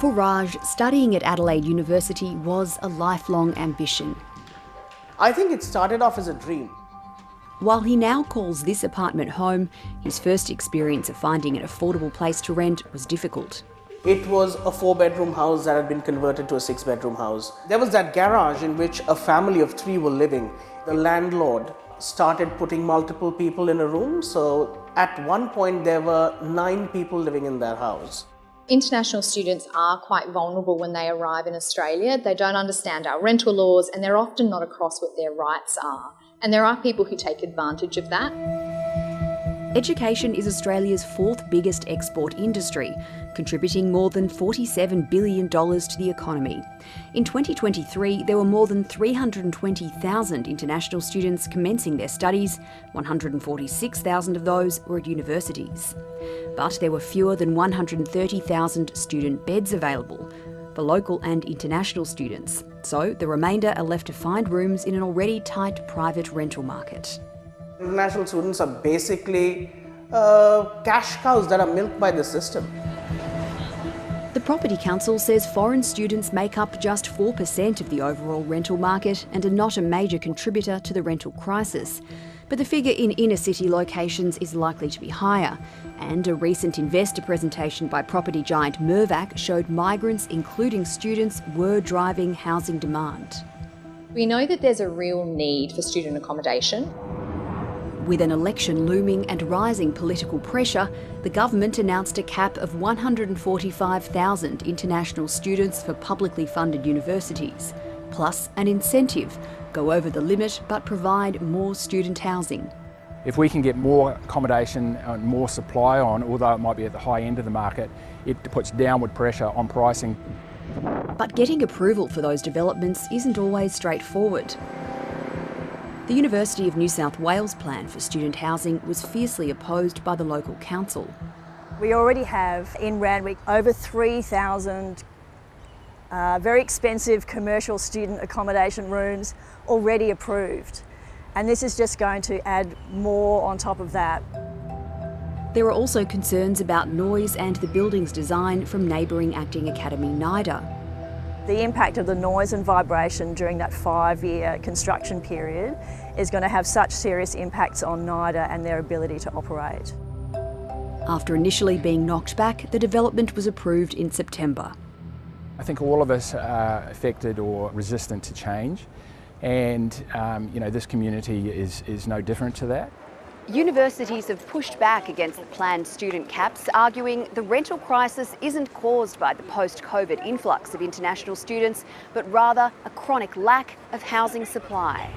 For Raj, studying at Adelaide University was a lifelong ambition. I think it started off as a dream. While he now calls this apartment home, his first experience of finding an affordable place to rent was difficult. It was a 4-bedroom house that had been converted to a 6-bedroom house. There was that garage in which a family of 3 were living. The landlord started putting multiple people in a room, so at one point there were 9 people living in that house. International students are quite vulnerable when they arrive in Australia. They don't understand our rental laws and they're often not across what their rights are. And there are people who take advantage of that. Education is Australia's 4th biggest export industry, contributing more than $47 billion to the economy. In 2023, there were more than 320,000 international students commencing their studies. 146,000 of those were at universities. But there were fewer than 130,000 student beds available for local and international students. So the remainder are left to find rooms in an already tight private rental market. International students are basically cash cows that are milked by the system. The Property Council says foreign students make up just 4% of the overall rental market and are not a major contributor to the rental crisis. But the figure in inner city locations is likely to be higher. And a recent investor presentation by property giant Mirvac showed migrants, including students, were driving housing demand. We know that there's a real need for student accommodation. With an election looming and rising political pressure, the government announced a cap of 145,000 international students for publicly funded universities, plus an incentive: go over the limit but provide more student housing. If we can get more accommodation and more supply on, although it might be at the high end of the market, it puts downward pressure on pricing. But getting approval for those developments isn't always straightforward. The University of New South Wales plan for student housing was fiercely opposed by the local council. We already have in Randwick over 3,000 very expensive commercial student accommodation rooms already approved. And this is just going to add more on top of that. There are also concerns about noise and the building's design from neighbouring acting academy NIDA. The impact of the noise and vibration during that 5-year construction period is going to have such serious impacts on NIDA and their ability to operate. After initially being knocked back, the development was approved in September. I think all of us are affected or resistant to change, and this community is no different to that. Universities have pushed back against the planned student caps, arguing the rental crisis isn't caused by the post-COVID influx of international students, but rather a chronic lack of housing supply.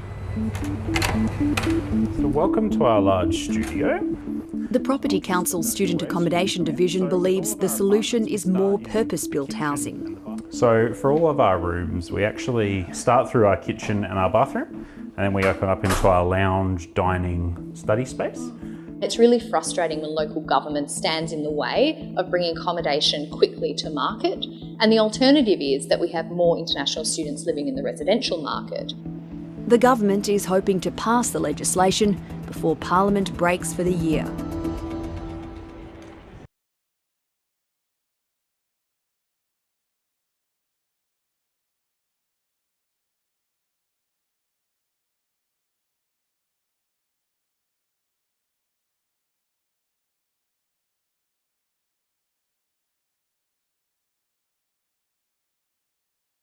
So welcome to our large studio. The Property Council's Student Accommodation Division believes the solution is more purpose-built housing. So for all of our rooms, we actually start through our kitchen and our bathroom, and then we open up into our lounge, dining, study space. It's really frustrating when local government stands in the way of bringing accommodation quickly to market. And the alternative is that we have more international students living in the residential market. The government is hoping to pass the legislation before Parliament breaks for the year.